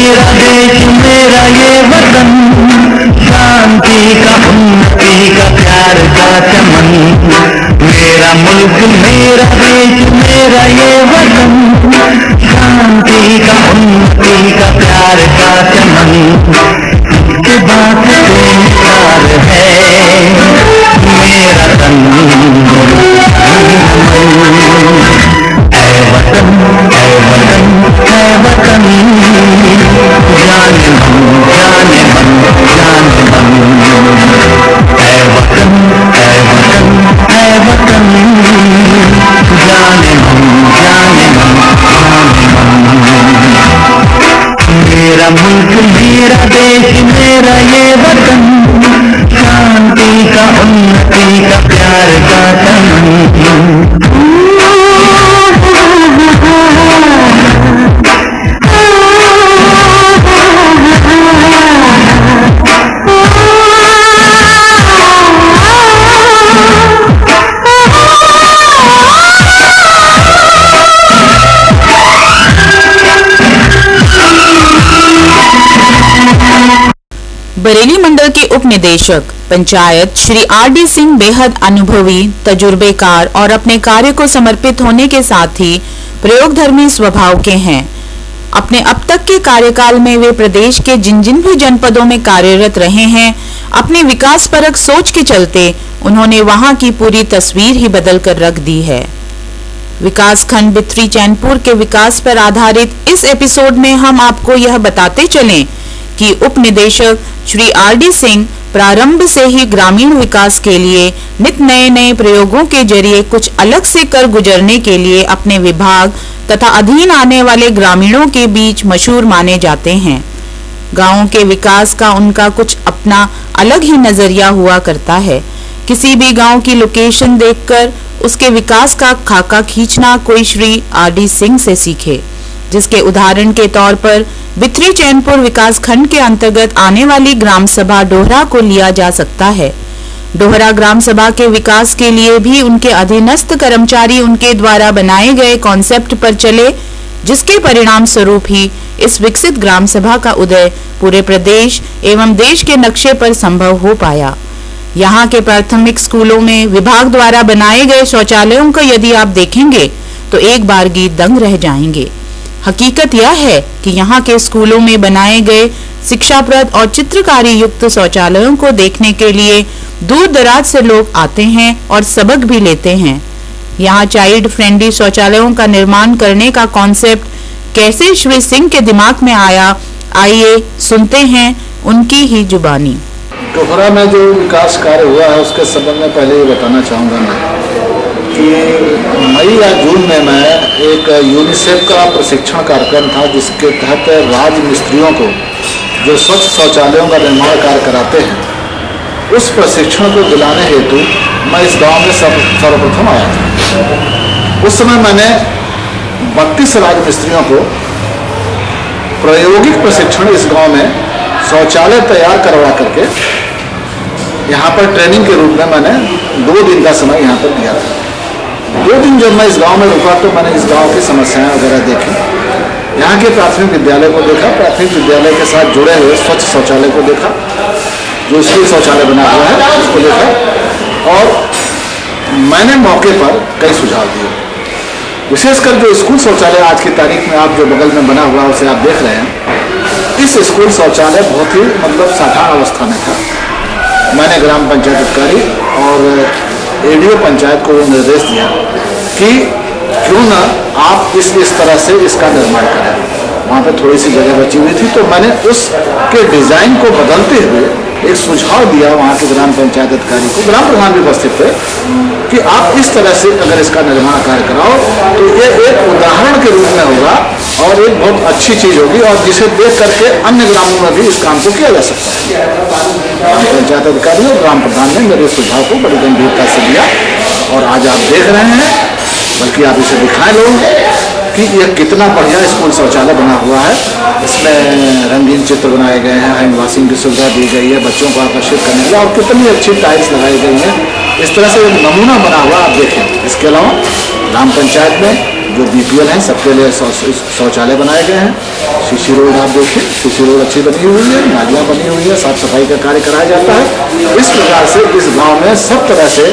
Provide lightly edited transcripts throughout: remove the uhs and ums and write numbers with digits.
मेरा देश मेरा ये वतन, शांति का उन्नति का प्यार का चमन। मेरा मुल्क मेरा देश मेरा ये वतन, शांति का उन्नति का प्यार का चमन। इसके बात से निसार है मेरा तन। ऐ वतन ऐ वतन ऐ वतन, जाने मन जाने मन जाने मन। ऐ वतन ऐ वतन ऐ वतन, जाने मन जाने मन जाने मन। मेरा मुल्क मेरा देश मेरा ये वतन, शांति का उन्नति का प्यार का चमन। बरेली मंडल के उप निदेशक पंचायत श्री आर.डी. सिंह बेहद अनुभवी, तजुर्बेकार और अपने कार्य को समर्पित होने के साथ ही प्रयोगधर्मी स्वभाव के हैं। अपने अब तक के कार्यकाल में वे प्रदेश के जिन जिन भी जनपदों में कार्यरत रहे हैं, अपनी विकास परक सोच के चलते उन्होंने वहां की पूरी तस्वीर ही बदल कर रख दी है। विकास खंड बिथरी चैनपुर के विकास पर आधारित इस एपिसोड में हम आपको यह बताते चलें कि उप निदेशक श्री आर.डी. सिंह प्रारंभ से ही ग्रामीण विकास के लिए नित नए नए प्रयोगों के जरिए कुछ अलग से कर गुजरने के लिए अपने विभाग तथा अधीन आने वाले ग्रामीणों के बीच मशहूर माने जाते हैं। गांवों के विकास का उनका कुछ अपना अलग ही नजरिया हुआ करता है। किसी भी गांव की लोकेशन देखकर उसके विकास का खाका खींचना कोई श्री आर.डी. सिंह से सीखे, जिसके उदाहरण के तौर पर बिथरी चैनपुर विकास खंड के अंतर्गत आने वाली ग्राम सभा डोहरा को लिया जा सकता है। डोहरा ग्राम सभा के विकास के लिए भी उनके अधीनस्थ कर्मचारी उनके द्वारा बनाए गए कॉन्सेप्ट पर चले, जिसके परिणाम स्वरूप ही इस विकसित ग्राम सभा का उदय पूरे प्रदेश एवं देश के नक्शे पर संभव हो पाया। यहाँ के प्राथमिक स्कूलों में विभाग द्वारा बनाए गए शौचालयों को यदि आप देखेंगे तो एक बारगी दंग रह जाएंगे। हकीकत यह है कि यहाँ के स्कूलों में बनाए गए शिक्षाप्रद और चित्रकारी युक्त शौचालयों को देखने के लिए दूर दराज से लोग आते हैं और सबक भी लेते हैं। यहाँ चाइल्ड फ्रेंडली शौचालयों का निर्माण करने का कॉन्सेप्ट कैसे श्री सिंह के दिमाग में आया, आइए सुनते हैं उनकी ही जुबानी। डोहरा में जो विकास कार्य हुआ है उसके संबंध में पहले ये बताना चाहूँगा मैं कि मई या जून में मैं एक यूनिसेफ का प्रशिक्षण कार्यक्रम था, जिसके तहत राज मिस्त्रियों को जो स्वच्छ शौचालयों का निर्माण कार्य कराते हैं, उस प्रशिक्षण को दिलाने हेतु मैं इस गांव में सर्वप्रथम आया था। उस समय मैंने 32 राज मिस्त्रियों को प्रायोगिक प्रशिक्षण इस गांव में शौचालय तैयार करवा करके यहाँ पर ट्रेनिंग के रूप में मैंने 2 दिन का समय यहाँ पर दिया था। 2 दिन जब मैं इस गांव में रुका तो मैंने इस गांव की समस्याएं वगैरह देखी, यहाँ के प्राथमिक विद्यालय को देखा, प्राथमिक विद्यालय के साथ जुड़े हुए स्वच्छ शौचालय को देखा, जो स्कूल शौचालय बना हुआ है उसको देखा, और मैंने मौके पर कई सुझाव दिए। विशेषकर जो स्कूल शौचालय आज की तारीख में आप जो बगल में बना हुआ है उसे आप देख रहे हैं, इस स्कूल शौचालय बहुत ही साधारण अवस्था में था। मैंने ग्राम पंचायत अधिकारी और एडीओ पंचायत को निर्देश दिया कि क्यों ना आप इस तरह से इसका निर्माण करें। वहाँ पे थोड़ी सी जगह बची हुई थी तो मैंने उसके डिज़ाइन को बदलते हुए एक सुझाव दिया वहाँ के ग्राम पंचायत अधिकारी को, ग्राम प्रधान भी उपस्थित थे, कि आप इस तरह से अगर इसका निर्माण कार्य कराओ तो ये एक उदाहरण के रूप में होगा और एक बहुत अच्छी चीज़ होगी और जिसे देख करके अन्य ग्रामों में भी इस काम को किया जा सकता है। ग्राम पंचायत अधिकारी और ग्राम प्रधान ने मेरे सुझाव को बड़ी गंभीरता से लिया और आज आप देख रहे हैं, बल्कि आप इसे दिखाएं लोग कि यह कितना बढ़िया स्कूल शौचालय बना हुआ है। इसमें रंगीन चित्र बनाए गए हैं, हैंड वॉशिंग की सुविधा दी गई है बच्चों को आकर्षित करने के लिए, और कितनी अच्छी टाइल्स लगाई गई हैं। इस तरह से एक नमूना बना हुआ आप देखें। इसके अलावा ग्राम पंचायत में जो BPL हैं सबके लिए शौचालय बनाए गए हैं सीसी रोड आप देखिए, सीसी रोड अच्छी बनी हुई है, नालियाँ बनी हुई है, साफ सफाई का कार्य कराया जाता है। इस प्रकार से इस गांव में सब तरह से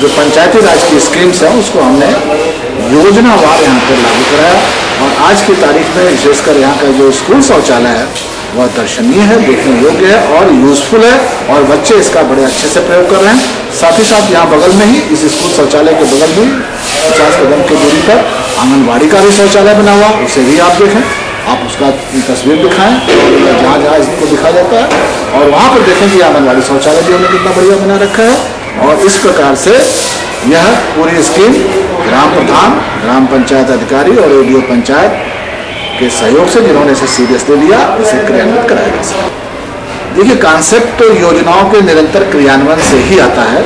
जो पंचायती राज की स्कीम्स हैं उसको हमने योजनावार यहाँ पर लागू कराया। और आज की तारीख में विशेषकर यहाँ का जो स्कूल शौचालय है वह दर्शनीय है, देखने योग्य है और यूजफुल है, और बच्चे इसका बड़े अच्छे से प्रयोग कर रहे हैं। साथ ही साथ यहाँ बगल में ही इस स्कूल शौचालय के बगल में 50 कदम की दूरी पर आंगनबाड़ी का भी शौचालय बना हुआ, उसे भी आप देखें, आप उसका तस्वीर दिखाएं, जहाँ जहाँ इसको दिखा जाता है, और वहाँ पर देखें कि आंगनबाड़ी शौचालय भी हमने कितना बढ़िया बना रखा है। और इस प्रकार से यह पूरी स्कीम ग्राम प्रधान, ग्राम पंचायत अधिकारी और ADO पंचायत के सहयोग से, जिन्होंने इसे सीरियसली लिया, इसे क्रियान्वित कराया जा सकता है। देखिए, कॉन्सेप्ट तो योजनाओं के निरंतर क्रियान्वयन से ही आता है,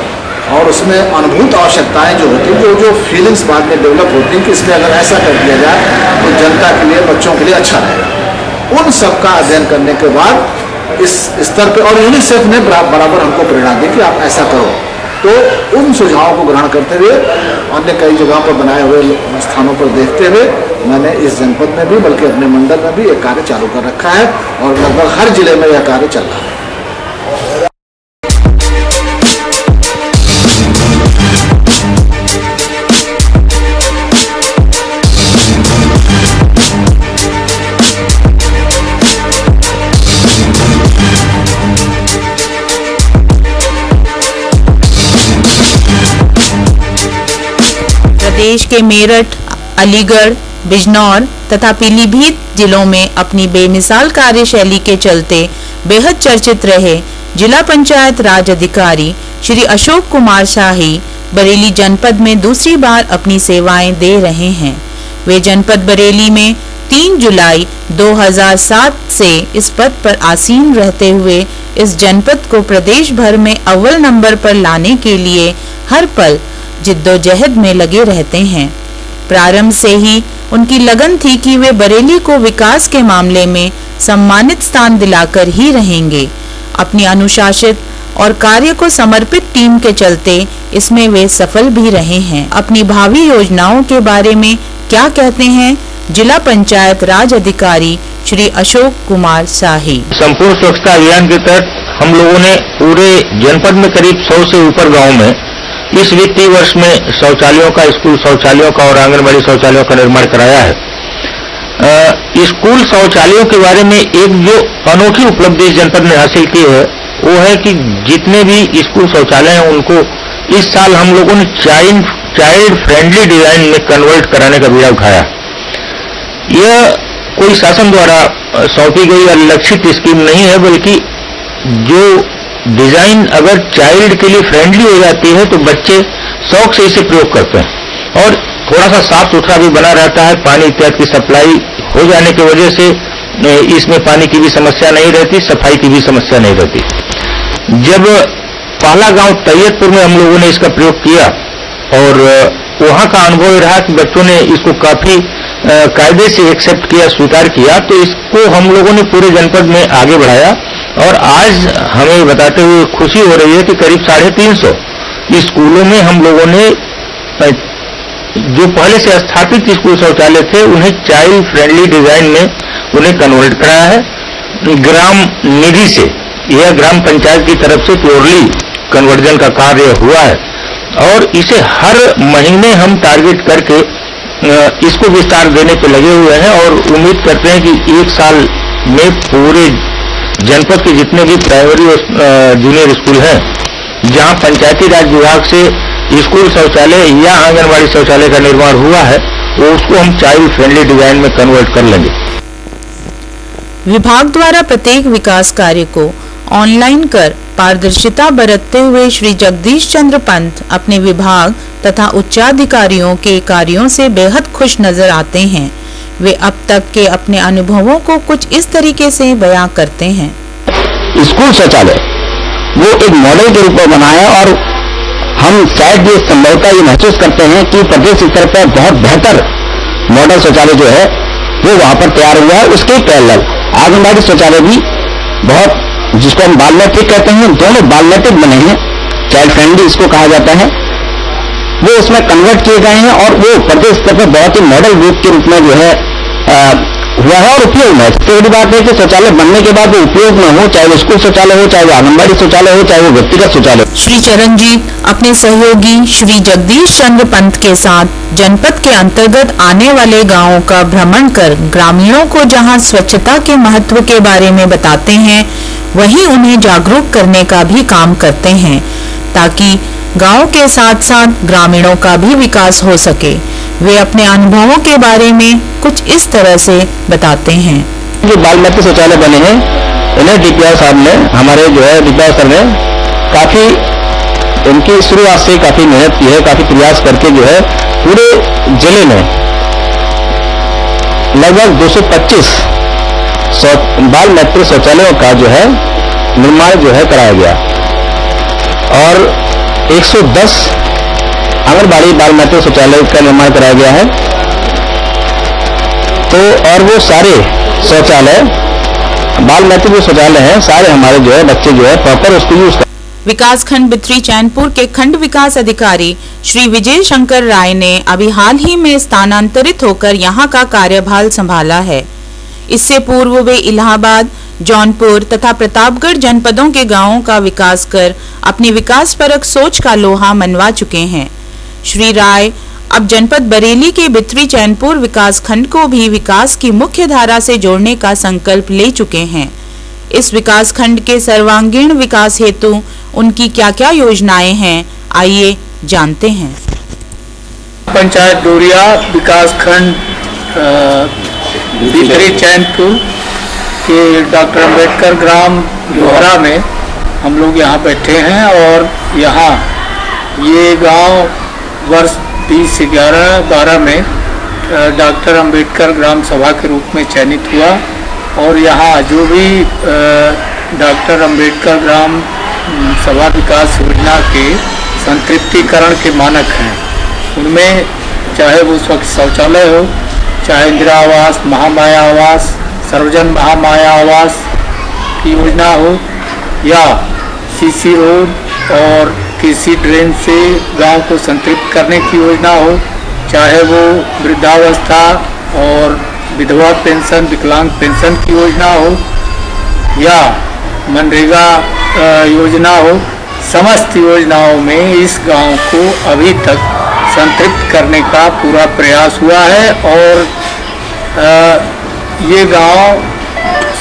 और उसमें अनुभूत आवश्यकताएं जो होती हैं, जो फीलिंग्स बाद में डेवलप होती हैं कि इसमें अगर ऐसा कर दिया जाए तो जनता के लिए, बच्चों के लिए अच्छा रहेगा, उन सब का अध्ययन करने के बाद इस स्तर पे, और यूनिसेफ ने बराबर हमको प्रेरणा दी कि आप ऐसा करो, तो उन सुझावों को ग्रहण करते हुए अन्य कई जगहों पर बनाए हुए स्थानों पर देखते हुए मैंने इस जनपद में भी, बल्कि अपने मंडल में भी एक कार्य चालू कर रखा है, और लगभग हर जिले में यह कार्य चल रहा है। प्रदेश के मेरठ, अलीगढ़, बिजनौर तथा पीलीभीत जिलों में अपनी बेमिसाल कार्यशैली के चलते बेहद चर्चित रहे जिला पंचायत राज अधिकारी श्री अशोक कुमार शाही बरेली जनपद में दूसरी बार अपनी सेवाएं दे रहे हैं। वे जनपद बरेली में 3 जुलाई 2007 से इस पद पर आसीन रहते हुए इस जनपद को प्रदेश भर में अव्वल नंबर पर लाने के लिए हर पल जिद्दोजहद में लगे रहते हैं। प्रारंभ से ही उनकी लगन थी कि वे बरेली को विकास के मामले में सम्मानित स्थान दिलाकर ही रहेंगे। अपनी अनुशासित और कार्य को समर्पित टीम के चलते इसमें वे सफल भी रहे हैं। अपनी भावी योजनाओं के बारे में क्या कहते हैं जिला पंचायत राज अधिकारी श्री अशोक कुमार शाही। संपूर्ण स्वच्छता अभियान के तहत हम लोगों ने पूरे जनपद में करीब 100 से ऊपर गाँव में इस वित्तीय वर्ष में शौचालयों का, स्कूल शौचालयों का और आंगनबाड़ी शौचालयों का निर्माण कराया है। स्कूल शौचालयों के बारे में एक जो अनोखी उपलब्धि इस जनपद ने हासिल की है वो है कि जितने भी स्कूल शौचालय हैं उनको इस साल हम लोगों ने चाइल्ड फ्रेंडली डिजाइन में कन्वर्ट कराने का बीड़ा उठाया। यह कोई शासन द्वारा सौंपी गई या लक्षित स्कीम नहीं है, बल्कि जो डिजाइन अगर चाइल्ड के लिए फ्रेंडली हो जाती है तो बच्चे शौक से इसे प्रयोग करते हैं, और थोड़ा सा साफ सुथरा भी बना रहता है। पानी इत्यादि की सप्लाई हो जाने की वजह से इसमें पानी की भी समस्या नहीं रहती, सफाई की भी समस्या नहीं रहती। जब पहला गांव तैयतपुर में हम लोगों ने इसका प्रयोग किया और वहां का अनुभव रहा कि बच्चों ने इसको काफी कायदे से एक्सेप्ट किया, स्वीकार किया, तो इसको हम लोगों ने पूरे जनपद में आगे बढ़ाया। और आज हमें बताते हुए खुशी हो रही है कि करीब 350 स्कूलों में हम लोगों ने जो पहले से स्थापित स्कूल शौचालय थे उन्हें चाइल्ड फ्रेंडली डिजाइन में उन्हें कन्वर्ट कराया है। ग्राम निधि से, यह ग्राम पंचायत की तरफ से प्योरली कन्वर्जन का कार्य हुआ है, और इसे हर महीने हम टारगेट करके इसको विस्तार देने पे लगे हुए हैं, और उम्मीद करते हैं कि 1 साल में पूरे जनपद के जितने भी प्राइमरी और जूनियर स्कूल हैं जहां पंचायती राज विभाग से स्कूल शौचालय या आंगनबाड़ी शौचालय का निर्माण हुआ है, वो उसको हम चाइल्ड फ्रेंडली डिजाइन में कन्वर्ट कर लेंगे। विभाग द्वारा प्रत्येक विकास कार्य को ऑनलाइन कर पारदर्शिता बरतते हुए श्री जगदीश चंद्र पंत अपने विभाग तथा उच्चाधिकारियों के कार्यों से बेहद खुश नजर आते हैं। वे अब तक के अपने अनुभवों को कुछ इस तरीके से बयां करते हैं। स्कूल शौचालय वो एक मॉडल के रूप में बना है, और हम शायद ये संभवतः ये महसूस करते हैं कि प्रदेश स्तर पर बहुत बेहतर मॉडल शौचालय जो है वो वहां पर तैयार हुआ है। उसके पैरेलल आंगनबाड़ी शौचालय भी बहुत, जिसको हम बाल मैट्रिक कहते हैं, दोनों बाल मैट्रिक बने हैं, चाइल्ड फ्रेंडली इसको कहा जाता है, वो उसमें कन्वर्ट किए गए हैं, और वो प्रदेश स्तर पर बहुत ही मॉडल रूप के रूप में जो है हुआ है और उपयोग में। सबसे बड़ी बात है कि शौचालय बनने के बाद वो उपयोग में हो, चाहे वो स्कूल शौचालय हो, चाहे वो आंगनबाड़ी शौचालय हो, चाहे वो व्यक्तिगत शौचालय। श्री चरणजीत अपने सहयोगी श्री जगदीश चंद्र पंत के साथ जनपद के अंतर्गत आने वाले गांवों का भ्रमण कर ग्रामीणों को जहां स्वच्छता के महत्व के बारे में बताते हैं, वहीं उन्हें जागरूक करने का भी काम करते हैं, ताकि गांव के साथ साथ ग्रामीणों का भी विकास हो सके। वे अपने अनुभवों के बारे में कुछ इस तरह से बताते हैं। जो बाल मित्र शौचालय बने हैं, इन्हें डीपीआर साहब ने, हमारे जो है डीपीआर सर ने काफी इनकी शुरुआत से काफी मेहनत की है, काफी प्रयास करके जो है पूरे जिले में लगभग 225 बाल मित्र शौचालयों का जो है निर्माण जो है कराया गया और 110 आंगनबाड़ी बाल मित्र शौचालय का निर्माण कराया गया है। तो और वो सारे शौचालय बाल मित्र जो शौचालय हैं, सारे हमारे जो है बच्चे जो है प्रॉपर उसको यूज कर। विकास खंड बिथरी चैनपुर के खंड विकास अधिकारी श्री विजय शंकर राय ने अभी हाल ही में स्थानांतरित होकर यहां का कार्यभार संभाला है। इससे पूर्व वे इलाहाबाद, जौनपुर तथा प्रतापगढ़ जनपदों के गांवों का विकास कर अपनी विकास परक सोच का लोहा मनवा चुके हैं। श्री राय अब जनपद बरेली के बिथरी चैनपुर विकास खंड को भी विकास की मुख्य धारा से जोड़ने का संकल्प ले चुके हैं। इस विकास खंड के सर्वांगीण विकास हेतु उनकी क्या क्या योजनाएं हैं, आइए जानते हैं। पंचायत डोरिया विकास खंड बिथरी चैनपुर के डॉक्टर अंबेडकर ग्राम दोहरा में हम लोग यहाँ बैठे हैं और यहाँ ये गांव वर्ष 2011-12 में डॉक्टर अंबेडकर ग्राम सभा के रूप में चयनित हुआ और यहाँ जो भी डॉक्टर अंबेडकर ग्राम सभा विकास योजना के संतृप्तिकरण के मानक हैं, उनमें चाहे वो स्वच्छ शौचालय हो, चाहे इंदिरा आवास, महामाया आवास, सर्वजन महामाया आवास की योजना हो या सीसी रोड और किसी ड्रेन से गांव को संतृप्त करने की योजना हो, चाहे वो वृद्धावस्था और विधवा पेंशन, विकलांग पेंशन की योजना हो या मनरेगा योजना हो, समस्त योजनाओं में इस गांव को अभी तक संतृप्त करने का पूरा प्रयास हुआ है और ये गांव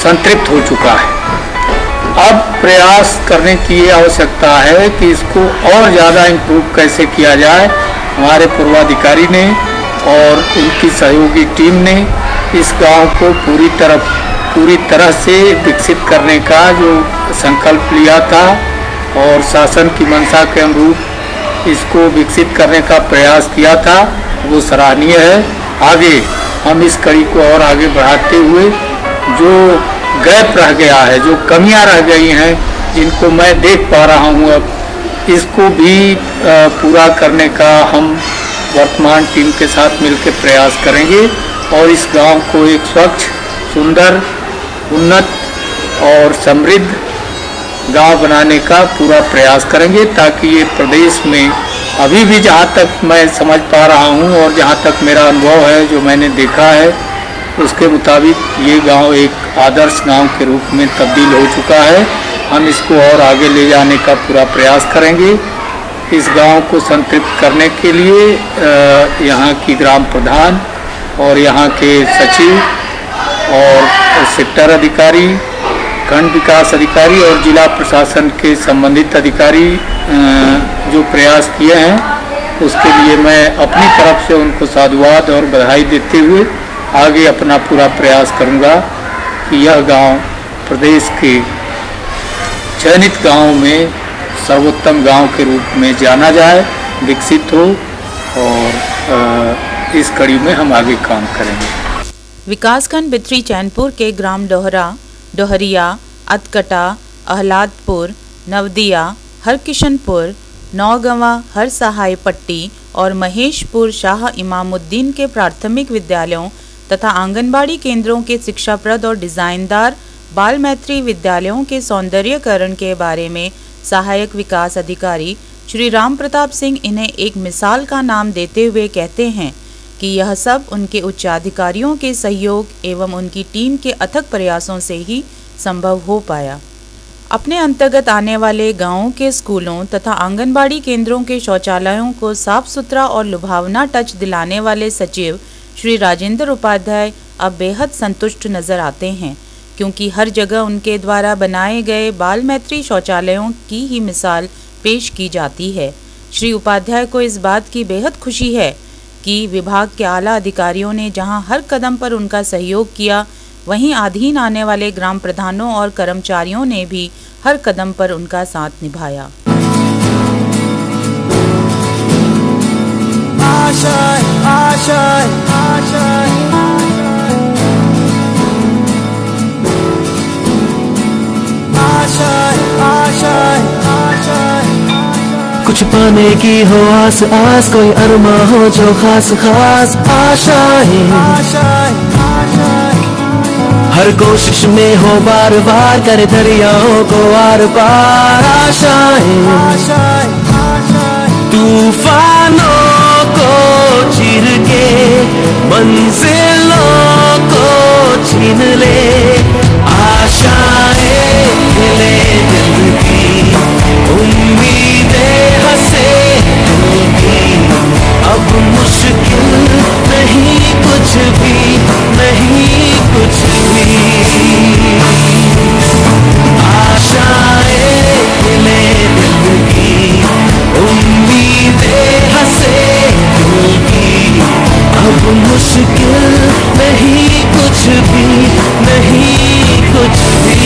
संतृप्त हो चुका है। अब प्रयास करने की ये आवश्यकता है कि इसको और ज़्यादा इम्प्रूव कैसे किया जाए। हमारे पूर्वाधिकारी ने और उनकी सहयोगी टीम ने इस गांव को पूरी तरह से विकसित करने का जो संकल्प लिया था और शासन की मंशा के अनुरूप इसको विकसित करने का प्रयास किया था, वो सराहनीय है। आगे हम इस कड़ी को और आगे बढ़ाते हुए जो गैप रह गया है, जो कमियां रह गई हैं, जिनको मैं देख पा रहा हूँ, अब इसको भी पूरा करने का हम वर्तमान टीम के साथ मिलकर प्रयास करेंगे और इस गांव को एक स्वच्छ, सुंदर, उन्नत और समृद्ध गांव बनाने का पूरा प्रयास करेंगे ताकि ये प्रदेश में अभी भी जहाँ तक मैं समझ पा रहा हूँ और जहाँ तक मेरा अनुभव है, जो मैंने देखा है, उसके मुताबिक ये गांव एक आदर्श गांव के रूप में तब्दील हो चुका है। हम इसको और आगे ले जाने का पूरा प्रयास करेंगे। इस गांव को संतृप्त करने के लिए यहाँ की ग्राम प्रधान और यहाँ के सचिव और सेक्टर अधिकारी, खंड विकास अधिकारी और जिला प्रशासन के संबंधित अधिकारी जो प्रयास किए हैं, उसके लिए मैं अपनी तरफ से उनको साधुवाद और बधाई देते हुए आगे अपना पूरा प्रयास करूंगा कि यह गांव प्रदेश के चयनित गांव में सर्वोत्तम गांव के रूप में जाना जाए, विकसित हो और इस कड़ी में हम आगे काम करेंगे। विकासखंड बिथरी चैनपुर के ग्राम डोहरा, डोहरिया, अतकटा, अहलादपुर, नवदिया, हरकिशनपुर, नौगंवा, हर सहाय पट्टी और महेशपुर शाह इमामुद्दीन के प्राथमिक विद्यालयों तथा आंगनबाड़ी केंद्रों के शिक्षाप्रद और डिजाइनदार बाल मैत्री विद्यालयों के सौंदर्यकरण के बारे में सहायक विकास अधिकारी श्री राम प्रताप सिंह इन्हें एक मिसाल का नाम देते हुए कहते हैं कि यह सब उनके उच्चाधिकारियों के सहयोग एवं उनकी टीम के अथक प्रयासों से ही संभव हो पाया। अपने अंतर्गत आने वाले गांवों के स्कूलों तथा आंगनबाड़ी केंद्रों के शौचालयों को साफ सुथरा और लुभावना टच दिलाने वाले सचिव श्री राजेंद्र उपाध्याय अब बेहद संतुष्ट नजर आते हैं, क्योंकि हर जगह उनके द्वारा बनाए गए बाल मैत्री शौचालयों की ही मिसाल पेश की जाती है। श्री उपाध्याय को इस बात की बेहद खुशी है कि विभाग के आला अधिकारियों ने जहां हर कदम पर उनका सहयोग किया, वहीं अधीन आने वाले ग्राम प्रधानों और कर्मचारियों ने भी हर कदम पर उनका साथ निभाया। कुछ पाने की हो आस आस, कोई अरमा हो जो खास खास आशाएं, हर कोशिश में हो बार बार करे दरियाओं को आर पार आशाएं, तूफानों को चीर के मंजिलों को छीन ले, आशाएं खिले दिल की, उम्मीदें हंसे दिल की, अब मुश्किल नहीं कुछ भी, नहीं कुछ भी, आशाएं खिले दिल की, उम्मीदें हंसे दिल की, अब मुश्किल नहीं कुछ भी, नहीं कुछ भी।